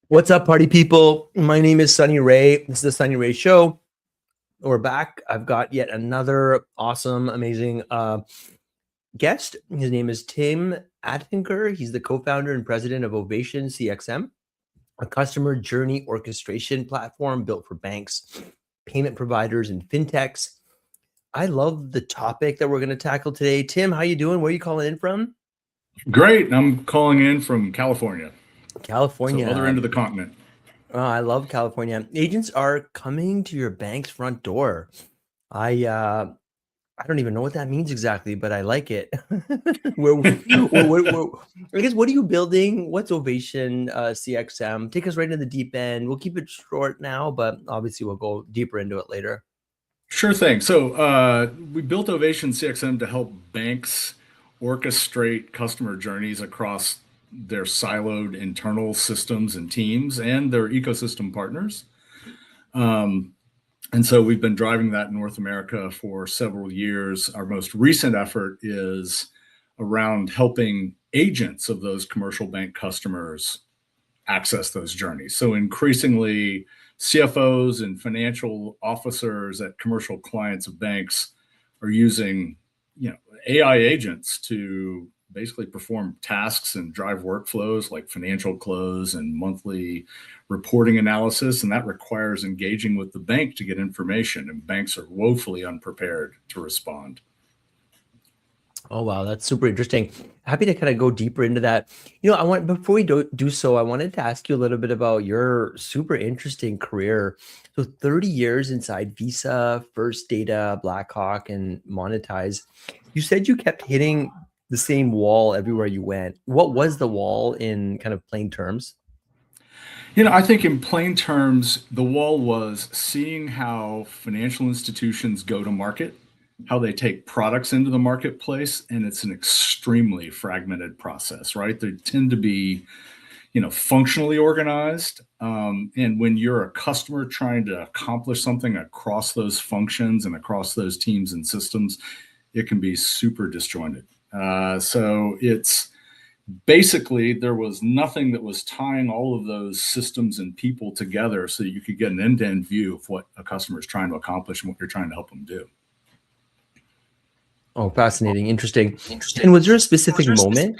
What's up, party people? My name is Sunny Ray. This is the Sunny Ray Show. We're back. I've got yet another awesome, amazing guest. His name is Tim Attinger. He's the co-founder and president of Ovation CXM, a customer journey orchestration platform built for banks, payment providers, and fintechs. I love the topic that we're going to tackle today. Tim, how you doing? Where are you calling in from? Great. I'm calling in from California. California. So other end of the continent. Oh, I love California. Agents are coming to your bank's front door. I don't even know what that means exactly, but I like it. I guess, what are you building? What's Ovation CXM? Take us right into the deep end. We'll keep it short now, but obviously we'll go deeper into it later. Sure thing. So we built Ovation CXM to help banks orchestrate customer journeys across their siloed internal systems and teams and their ecosystem partners. And so we've been driving that in North America for several years. Our most recent effort is around helping agents of those commercial bank customers access those journeys. So increasingly, CFOs and financial officers at commercial clients of banks are using, AI agents to basically perform tasks and drive workflows like financial close and monthly reporting analysis. And that requires engaging with the bank to get information, and banks are woefully unprepared to respond. Oh, wow. That's super interesting. Happy to kind of go deeper into that. Before we do so, I wanted to ask you a little bit about your super interesting career. So 30 years inside Visa, First Data, Blackhawk, and Monetize. You said you kept hitting the same wall everywhere you went. What was the wall in kind of plain terms? I think in plain terms, the wall was seeing how financial institutions go to market, how they take products into the marketplace, and it's an extremely fragmented process, right? They tend to be, functionally organized. And when you're a customer trying to accomplish something across those functions and across those teams and systems, it can be super disjointed. So it's basically, there was nothing that was tying all of those systems and people together so that you could get an end-to-end view of what a customer is trying to accomplish and what you're trying to help them do. Oh, fascinating. Interesting. And was there a specific moment?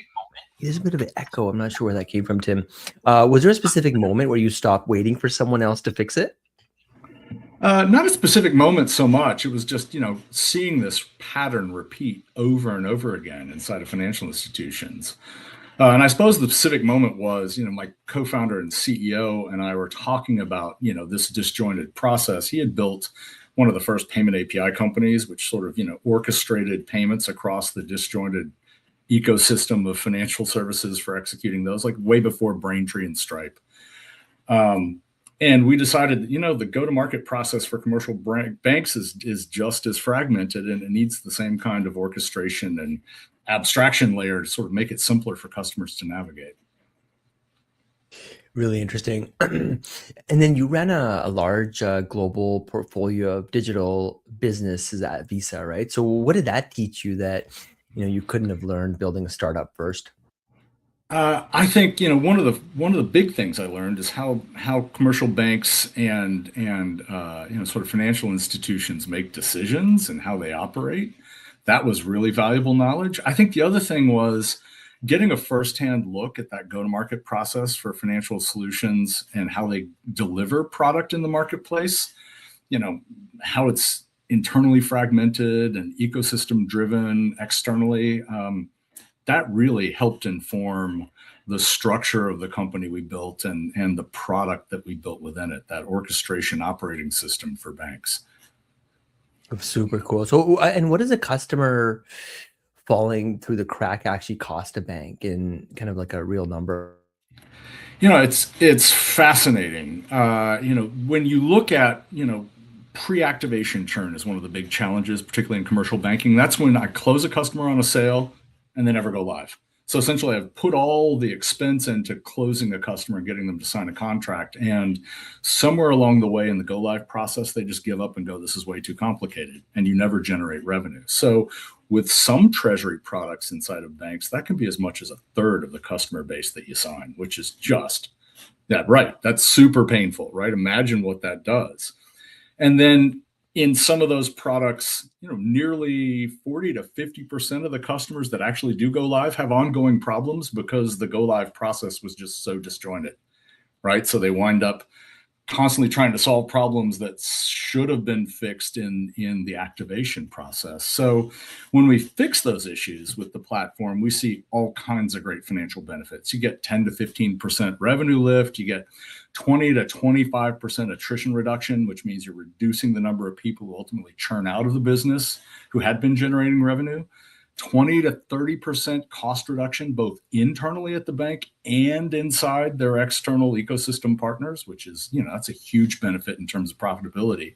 There's a bit of an echo. I'm not sure where that came from, Tim. Was there a specific moment where you stopped waiting for someone else to fix it? Not a specific moment so much. It was just, seeing this pattern repeat over and over again inside of financial institutions. And I suppose the specific moment was, my co-founder and CEO and I were talking about, this disjointed process. He had built one of the first payment API companies, which sort of, orchestrated payments across the disjointed ecosystem of financial services for executing those, like way before Braintree and Stripe. And we decided, the go-to-market process for commercial banks is just as fragmented, and it needs the same kind of orchestration and abstraction layer to sort of make it simpler for customers to navigate. Really interesting. And then you ran a large global portfolio of digital businesses at Visa, right? So what did that teach you that you couldn't have learned building a startup first? I think one of the big things I learned is how commercial banks and sort of financial institutions make decisions and how they operate. That was really valuable knowledge. I think the other thing was getting a firsthand look at that go-to-market process for financial solutions and how they deliver product in the marketplace. How it's internally fragmented and ecosystem driven externally. That really helped inform the structure of the company we built and the product that we built within it, that orchestration operating system for banks. Super cool. So, and what does a customer falling through the crack actually cost a bank in kind of like a real number? It's fascinating. When you look at, pre-activation churn is one of the big challenges, particularly in commercial banking. That's when I close a customer on a sale and they never go live. So essentially, I've put all the expense into closing a customer and getting them to sign a contract. And somewhere along the way in the go live process, they just give up and go, this is way too complicated. And you never generate revenue. So with some treasury products inside of banks, that can be as much as a third of the customer base that you sign, which is just Yeah, right. That's super painful, right? Imagine what that does. And then in some of those products, nearly 40 to 50% of the customers that actually do go live have ongoing problems because the go live process was just so disjointed, right? So they wind up constantly trying to solve problems that should have been fixed in the activation process. So when we fix those issues with the platform, we see all kinds of great financial benefits. You get 10 to 15% revenue lift. You get 20 to 25% attrition reduction, which means you're reducing the number of people who ultimately churn out of the business who had been generating revenue. 20 to 30% cost reduction, both internally at the bank and inside their external ecosystem partners, which is, that's a huge benefit in terms of profitability.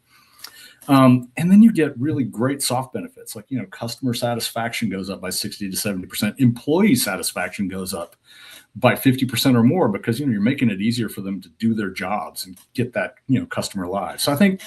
And then you get really great soft benefits like, customer satisfaction goes up by 60 to 70%. Employee satisfaction goes up by 50% or more because, you're making it easier for them to do their jobs and get that, customer live. So I think,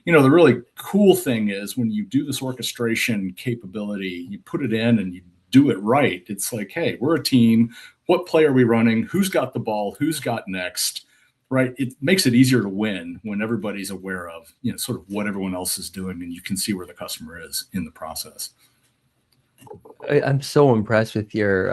the really cool thing is when you do this orchestration capability, you put it in and you do it right. It's like, hey, we're a team. What play are we running? Who's got the ball? Who's got next? Right? It makes it easier to win when everybody's aware of, sort of what everyone else is doing, and you can see where the customer is in the process. I'm so impressed with your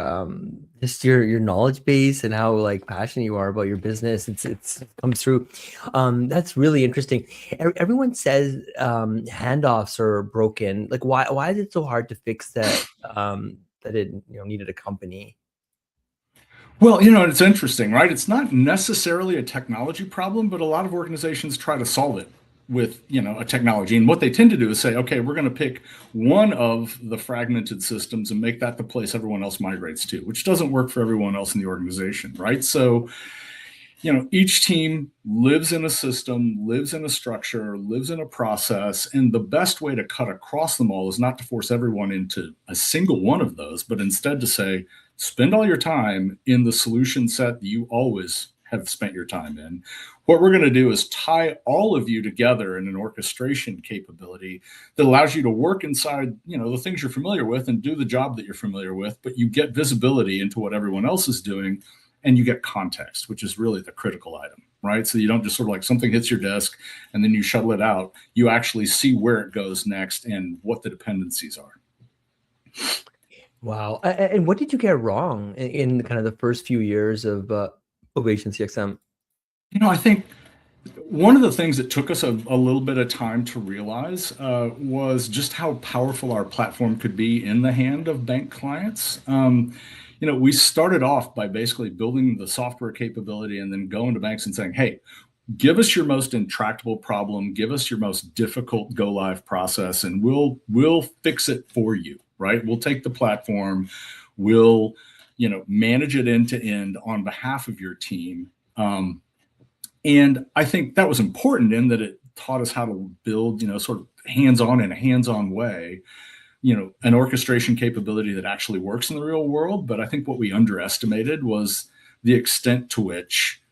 just your knowledge base and how like passionate you are about your business. It's comes through. That's really interesting. Everyone says handoffs are broken. Like why is it so hard to fix that that it needed a company? Well, it's interesting, right? It's not necessarily a technology problem, but a lot of organizations try to solve it with, a technology. And what they tend to do is say, okay, we're going to pick one of the fragmented systems and make that the place everyone else migrates to, which doesn't work for everyone else in the organization, right? So, each team lives in a system, lives in a structure, lives in a process. And the best way to cut across them all is not to force everyone into a single one of those, but instead to say, spend all your time in the solution set that you always have spent your time in. What we're going to do is tie all of you together in an orchestration capability that allows you to work inside, the things you're familiar with and do the job that you're familiar with, but you get visibility into what everyone else is doing. And you get context, which is really the critical item, right? So you don't just sort of like something hits your desk and then you shuttle it out. You actually see where it goes next and what the dependencies are. Wow. And what did you get wrong in kind of the first few years of Ovation CXM? I think one of the things that took us a little bit of time to realize was just how powerful our platform could be in the hand of bank clients. We started off by basically building the software capability and then going to banks and saying, hey, give us your most intractable problem, give us your most difficult go live process, and we'll fix it for you, right? We'll take the platform, we'll, manage it end to end on behalf of your team. And I think that was important in that it taught us how to build, sort of hands-on in a hands-on way, an orchestration capability that actually works in the real world. But I think what we underestimated was the extent to which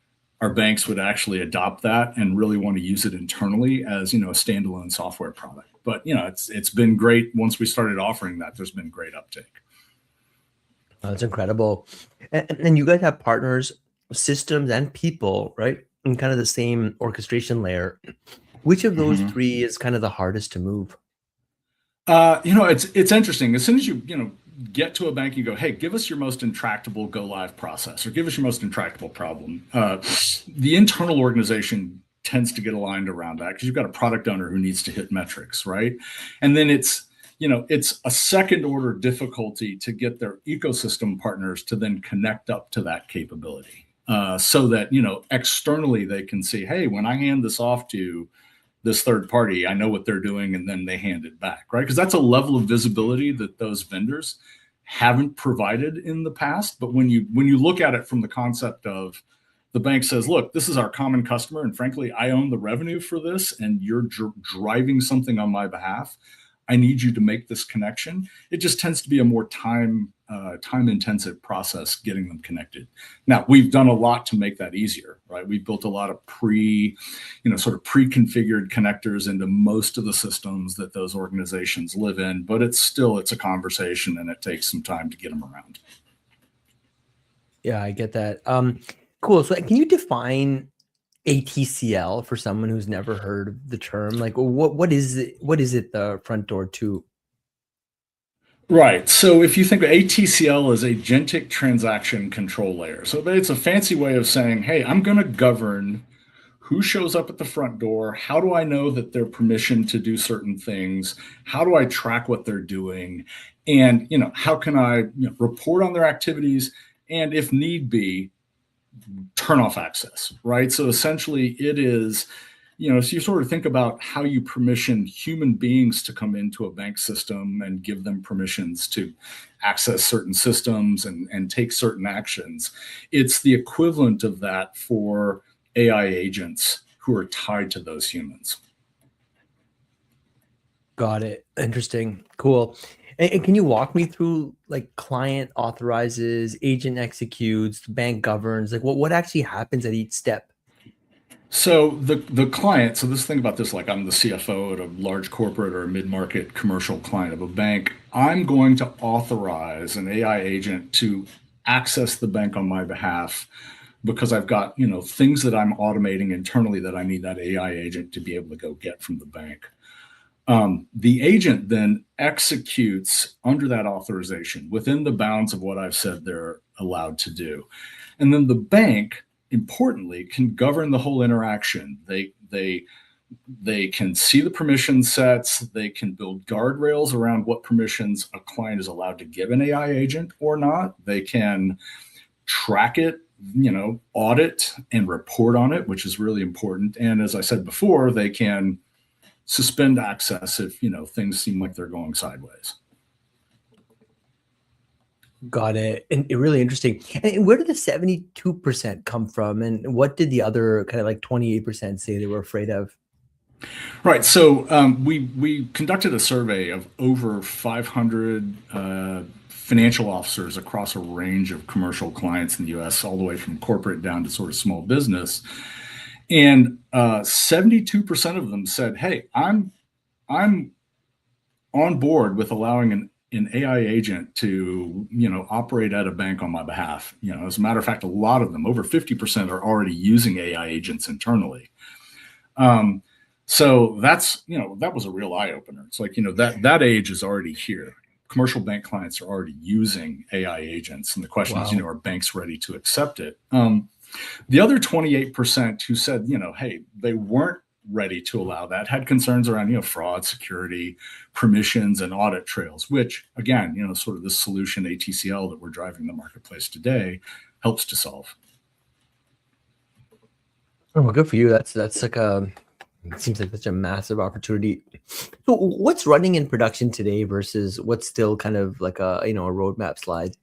our banks would actually adopt that and really want to use it internally as, a standalone software product. But, it's been great. Once we started offering that, there's been great uptake. That's incredible. And you guys have partners, systems, and people, right? In kind of the same orchestration layer. Which of those three is kind of the hardest to move? It's interesting. As soon as you get to a bank, you go, hey, give us your most intractable go live process or give us your most intractable problem. The internal organization tends to get aligned around that because you've got a product owner who needs to hit metrics, right? And then it's a second order difficulty to get their ecosystem partners to then connect up to that capability so that, externally they can see, hey, when I hand this off to this third party, I know what they're doing, and then they hand it back, right? Because that's a level of visibility that those vendors haven't provided in the past. But when you look at it from the concept of the bank says, look, this is our common customer, and frankly, I own the revenue for this, and you're driving something on my behalf. I need you to make this connection. It just tends to be a more time intensive process getting them connected. Now, we've done a lot to make that easier, right? We've built a lot of sort of pre-configured connectors into most of the systems that those organizations live in, but it's a conversation and it takes some time to get them around. Yeah, I get that. Cool. So can you define ATCL for someone who's never heard of the term? Like what is it? What is it the front door to? Right. So if you think of ATCL as agentic transaction control layer, so it's a fancy way of saying, hey, I'm going to govern who shows up at the front door. How do I know that they're permissioned to do certain things? How do I track what they're doing? And how can I report on their activities? And if need be, turn off access, right? So essentially, it is, so you sort of think about how you permission human beings to come into a bank system and give them permissions to access certain systems and take certain actions. It's the equivalent of that for AI agents who are tied to those humans. Got it. Interesting. Cool. And can you walk me through like client authorizes, agent executes, bank governs, like what actually happens at each step? So the client, so this thing about this, like I'm the CFO at a large corporate or a mid-market commercial client of a bank, I'm going to authorize an AI agent to access the bank on my behalf because I've got, things that I'm automating internally that I need that AI agent to be able to go get from the bank. The agent then executes under that authorization within the bounds of what I've said they're allowed to do. And then the bank, importantly, can govern the whole interaction. They can see the permission sets. They can build guardrails around what permissions a client is allowed to give an AI agent or not. They can track it, audit and report on it, which is really important. And as I said before, they can suspend access if things seem like they're going sideways. Got it. And really interesting. And where did the 72% come from? And what did the other kind of like 28% say they were afraid of? Right. So we conducted a survey of over 500 financial officers across a range of commercial clients in the U.S., all the way from corporate down to sort of small business. And 72% of them said, "Hey, I'm on board with allowing an AI agent to operate at a bank on my behalf." As a matter of fact, a lot of them, over 50%, are already using AI agents internally. So that was a real eye opener. It's like that age is already here. Commercial bank clients are already using AI agents, and the question is, Wow. are banks ready to accept it? The other 28% who said, hey, they weren't ready to allow that had concerns around, fraud, security, permissions, and audit trails, which again, sort of this solution ATCL that we're driving the marketplace today helps to solve. Oh, well, good for you. That's like it seems like such a massive opportunity. So what's running in production today versus what's still kind of like a roadmap slide?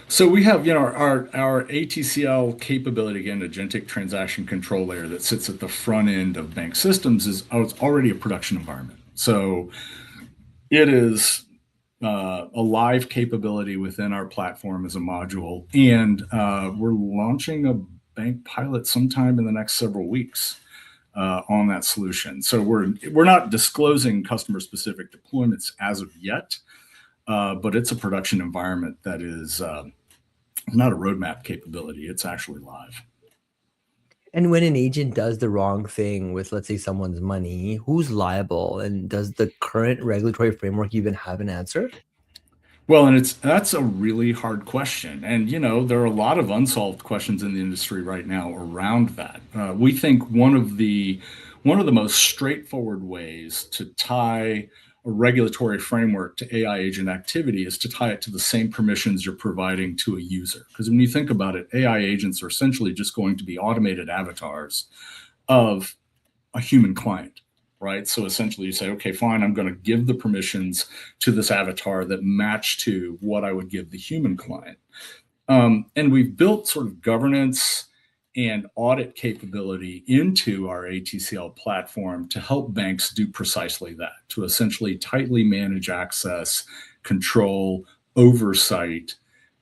So we have, our ATCL capability, again, agentic transaction control layer that sits at the front end of bank systems is it's already a production environment. So it is a live capability within our platform as a module, and we're launching a bank pilot sometime in the next several weeks on that solution. So we're not disclosing customer specific deployments as of yet, but it's a production environment that is not a roadmap capability. It's actually live. And when an agent does the wrong thing with, let's say, someone's money, who's liable? And does the current regulatory framework even have an answer? Well, and that's a really hard question, and there are a lot of unsolved questions in the industry right now around that. We think one of the most straightforward ways to tie a regulatory framework to AI agent activity is to tie it to the same permissions you're providing to a user. Because when you think about it, AI agents are essentially just going to be automated avatars of a human client, right? So essentially you say, okay, fine, I'm going to give the permissions to this avatar that match to what I would give the human client. And we've built sort of governance and audit capability into our ATCL platform to help banks do precisely that, to essentially tightly manage access, control, oversight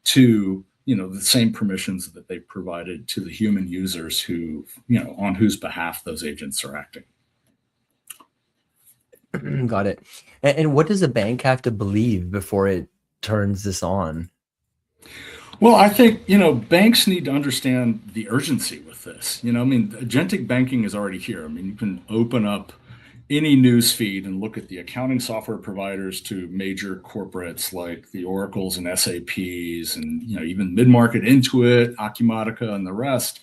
to the same permissions that they provided to the human users who on whose behalf those agents are acting. Got it. And what does a bank have to believe before it turns this on? Well, I think, banks need to understand the urgency with this. I mean, agentic banking is already here. I mean, you can open up any news feed and look at the accounting software providers to major corporates like the Oracles and SAPs and, even mid-market Intuit, Acumatica, and the rest.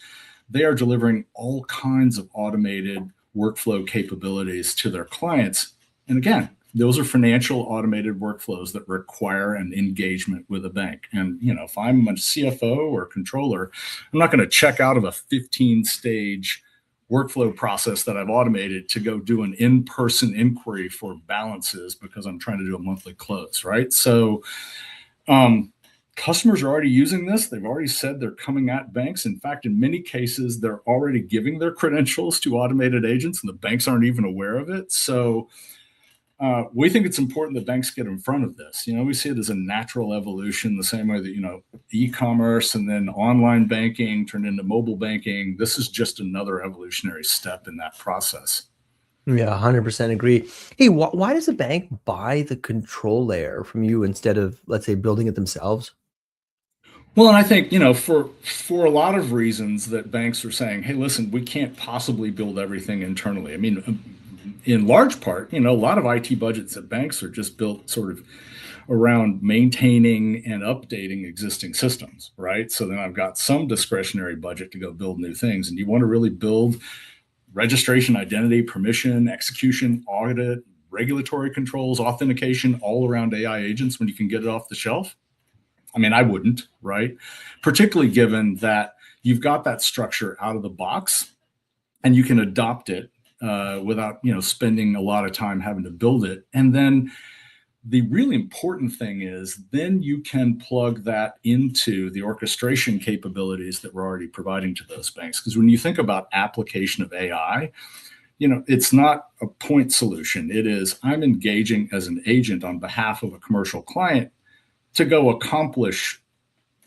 They are delivering all kinds of automated workflow capabilities to their clients. And again, those are financial automated workflows that require an engagement with a bank. And if I'm a CFO or controller, I'm not going to check out of a 15-stage workflow process that I've automated to go do an in-person inquiry for balances because I'm trying to do a monthly close, right? So customers are already using this. They've already said they're coming at banks. In fact, in many cases, they're already giving their credentials to automated agents and the banks aren't even aware of it. So we think it's important that banks get in front of this. We see it as a natural evolution, the same way that, e-commerce and then online banking turned into mobile banking. This is just another evolutionary step in that process. Yeah, 100% agree. Hey, why does a bank buy the control layer from you instead of, let's say, building it themselves? Well, and I think, for a lot of reasons that banks are saying, hey, listen, we can't possibly build everything internally. I mean, in large part, a lot of IT budgets at banks are just built sort of around maintaining and updating existing systems, right? So then I've got some discretionary budget to go build new things. And you want to really build registration, identity, permission, execution, audit, regulatory controls, authentication, all around AI agents when you can get it off the shelf? I mean, I wouldn't, right? Particularly given that you've got that structure out of the box and you can adopt it without spending a lot of time having to build it. And then the really important thing is then you can plug that into the orchestration capabilities that we're already providing to those banks. Because when you think about application of AI, it's not a point solution. It is I'm engaging as an agent on behalf of a commercial client to go accomplish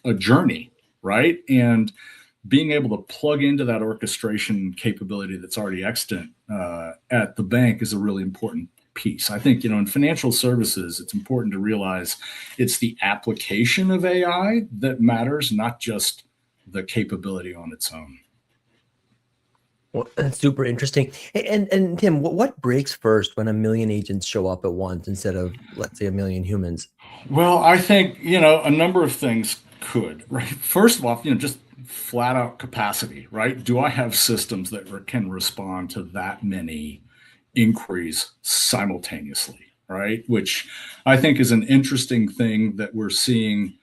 a journey, right? And being able to plug into that orchestration capability that's already extant at the bank is a really important piece. I think, in financial services, it's important to realize it's the application of AI that matters, not just the capability on its own. Well, that's super interesting. And Tim, what breaks first when a million agents show up at once instead of, let's say, a million humans? Well, I think, a number of things could, right? First of all, just flat out capacity, right? Do I have systems that can respond to that many inquiries simultaneously, right? Which I think is an interesting thing that we're seeing,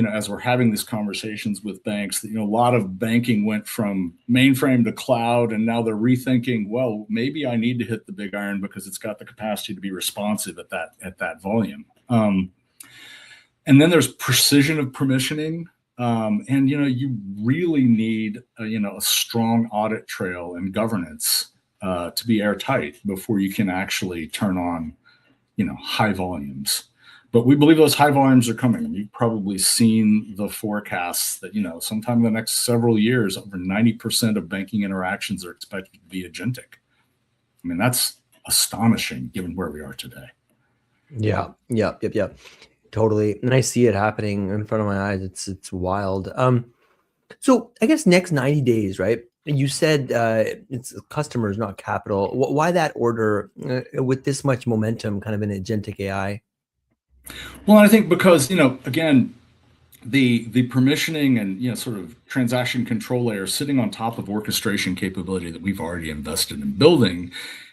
as we're having these conversations with banks, that, a lot of banking went from mainframe to cloud, and now they're rethinking, well, maybe I need to hit the big iron because it's got the capacity to be responsive at that volume. And then there's precision of permissioning. And, you really need, a strong audit trail and governance to be airtight before you can actually turn on, high volumes. But we believe those high volumes are coming. You've probably seen the forecasts that, sometime in the next several years, over 90% of banking interactions are expected to be agentic. I mean, that's astonishing given where we are today. Yeah. Totally. And I see it happening in front of my eyes. It's wild. So I guess next 90 days, right? You said it's customers, not capital. Why that order with this much momentum kind of in agentic AI? Well, I think because, again, the permissioning and, sort of transaction control layer sitting on top of orchestration capability that we've already invested in building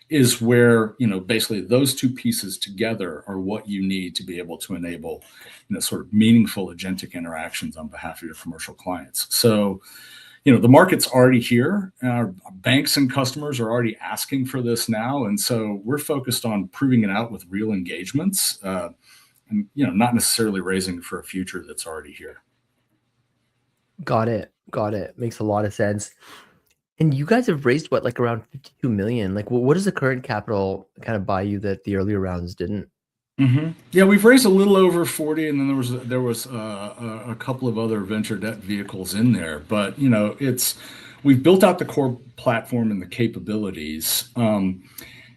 is where, basically those two pieces together are what you need to be able to enable, sort of meaningful agentic interactions on behalf of your commercial clients. So, the market's already here. Our banks and customers are already asking for this now. And so we're focused on proving it out with real engagements and, not necessarily raising for a future that's already here. Got it. Makes a lot of sense. And you guys have raised what, like around 52 million? Like, what does the current capital kind of buy you that the earlier rounds didn't? Mm-hmm. Yeah, we've raised a little over 40, and then there was a couple of other venture debt vehicles in there. But we've built out the core platform and the capabilities,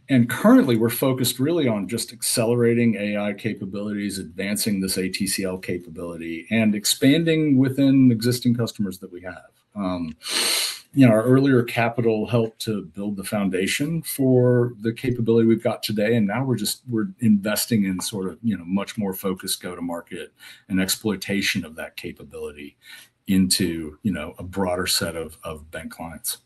And currently, we're focused really on just accelerating AI capabilities, advancing this ATCL capability, and expanding within existing customers that we have. Our earlier capital helped to build the foundation for the capability we've got today, and now we're investing in sort of much more focused go-to-market and exploitation of that capability into a broader set of bank clients.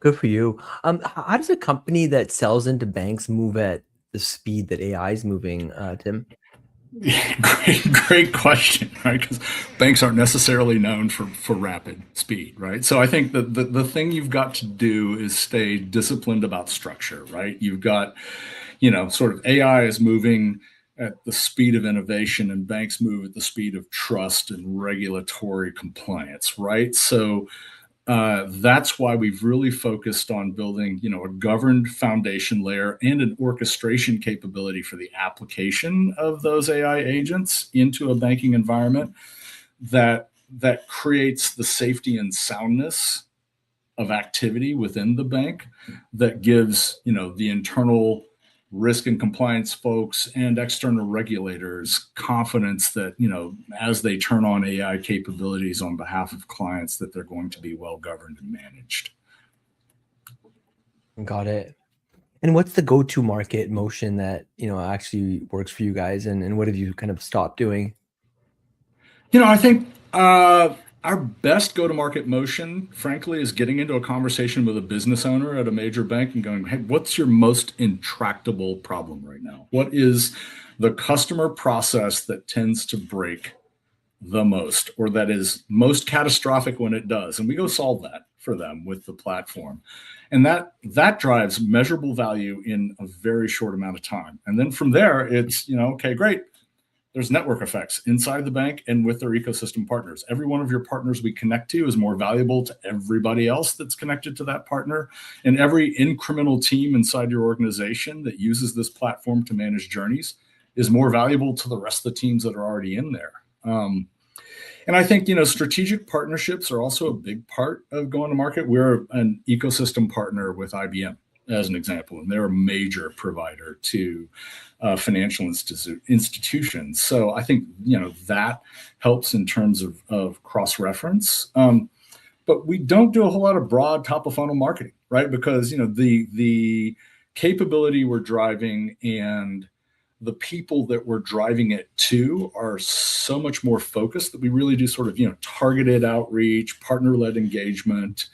Good for you. How does a company that sells into banks move at the speed that AI is moving, Tim? Great question, right? Because banks aren't necessarily known for rapid speed, right? So I think that the thing you've got to do is stay disciplined about structure, right? You've got, sort of AI is moving at the speed of innovation, and banks move at the speed of trust and regulatory compliance, right? So that's why we've really focused on building, a governed foundation layer and an orchestration capability for the application of those AI agents into a banking environment that creates the safety and soundness of activity within the bank, that gives, the internal risk and compliance folks and external regulators confidence that, as they turn on AI capabilities on behalf of clients, that they're going to be well governed and managed. Got it. And what's the go-to market motion that, actually works for you guys? And what have you kind of stopped doing? I think our best go-to-market motion, frankly, is getting into a conversation with a business owner at a major bank and going, hey, what's your most intractable problem right now? What is the customer process that tends to break the most, or that is most catastrophic when it does? And we go solve that for them with the platform. And that drives measurable value in a very short amount of time. And then from there, it's, okay, great. There's network effects inside the bank and with their ecosystem partners. Every one of your partners we connect to is more valuable to everybody else that's connected to that partner. And every incremental team inside your organization that uses this platform to manage journeys is more valuable to the rest of the teams that are already in there. And I think, strategic partnerships are also a big part of going to market. We're an ecosystem partner with IBM, as an example, and they're a major provider to financial institutions. So I think, that helps in terms of cross-reference. But we don't do a whole lot of broad top-of-funnel marketing, right? Because, the capability we're driving and the people that we're driving it to are so much more focused that we really do sort of, targeted outreach, partner-led engagement,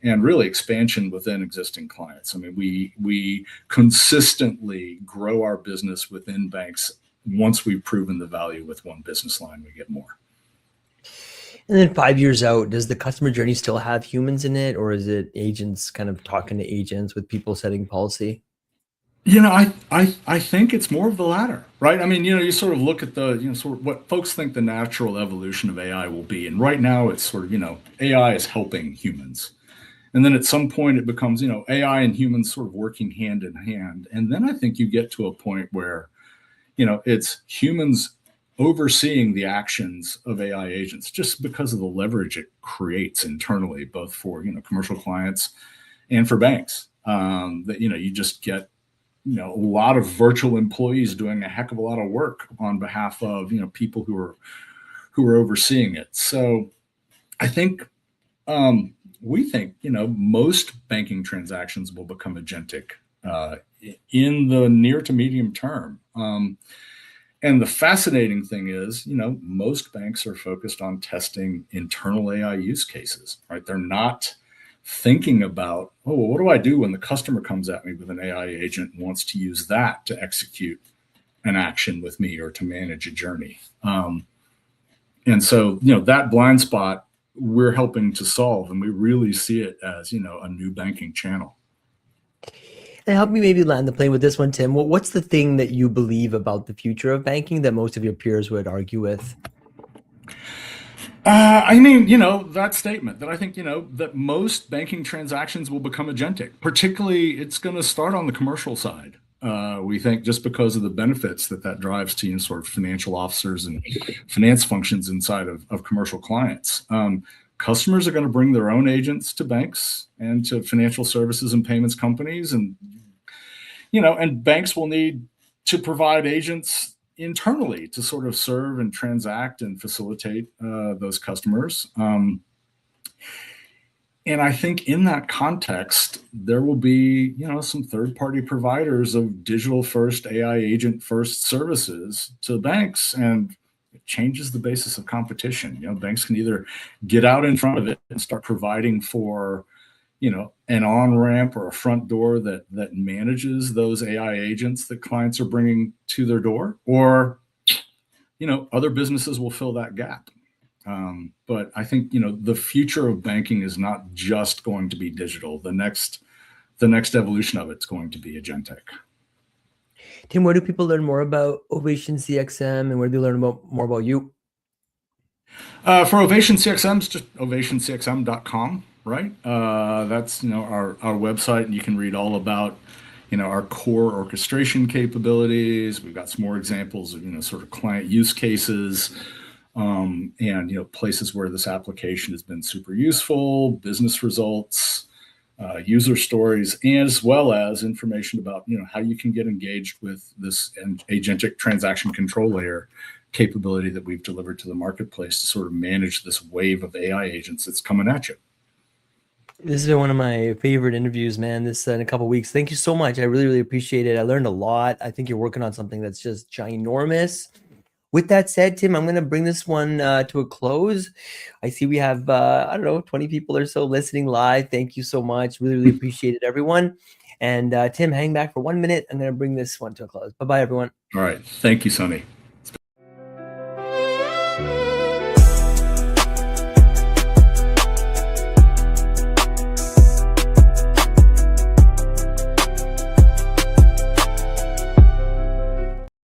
and really expansion within existing clients. I mean, we consistently grow our business within banks. Once we've proven the value with one business line, we get more. And then 5 years out, does the customer journey still have humans in it, or is it agents kind of talking to agents with people setting policy? I think it's more of the latter, right? I mean, you sort of look at the, sort of what folks think the natural evolution of AI will be. And right now it's sort of, AI is helping humans. And then at some point it becomes, AI and humans sort of working hand in hand. And then I think you get to a point where, it's humans overseeing the actions of AI agents just because of the leverage it creates internally, both for, commercial clients and for banks. That, you just get, a lot of virtual employees doing a heck of a lot of work on behalf of, people who are overseeing it. So I think, we think, most banking transactions will become agentic in the near to medium term. And the fascinating thing is, most banks are focused on testing internal AI use cases, right? They're not thinking about, oh, well, what do I do when the customer comes at me with an AI agent and wants to use that to execute an action with me or to manage a journey? And so, that blind spot we're helping to solve, and we really see it as, a new banking channel. And help me maybe land the plane with this one, Tim. What's the thing that you believe about the future of banking that most of your peers would argue with? That statement that I think, that most banking transactions will become agentic. Particularly, it's going to start on the commercial side. We think just because of the benefits that drives to, sort of financial officers and finance functions inside of commercial clients. Customers are going to bring their own agents to banks and to financial services and payments companies. And, and banks will need to provide agents internally to sort of serve and transact and facilitate those customers. And I think in that context, there will be, some third-party providers of digital-first, AI agent-first services to banks, and it changes the basis of competition. Banks can either get out in front of it and start providing for, an on-ramp or a front door that manages those AI agents that clients are bringing to their door, or, other businesses will fill that gap. But I think the future of banking is not just going to be digital. The next evolution of it's going to be agentic. Tim, where do people learn more about Ovation CXM, and where do they learn more about you? For Ovation CXM, it's just ovationcxm.com, right? That's our website, and you can read all about our core orchestration capabilities. We've got some more examples of sort of client use cases. And places where this application has been super useful, business results, user stories, as well as information about how you can get engaged with this agentic transaction control layer capability that we've delivered to the marketplace to sort of manage this wave of AI agents that's coming at you. This has been one of my favorite interviews, man. This in a couple of weeks. Thank you so much. I really, really appreciate it. I learned a lot. I think you're working on something that's just ginormous. With that said, Tim, I'm going to bring this one to a close. I see we have, 20 people or so listening live. Thank you so much. Really, really appreciate it, everyone. And Tim, hang back for 1 minute. I'm going to bring this one to a close. Bye-bye, everyone. All right. Thank you, Sonny.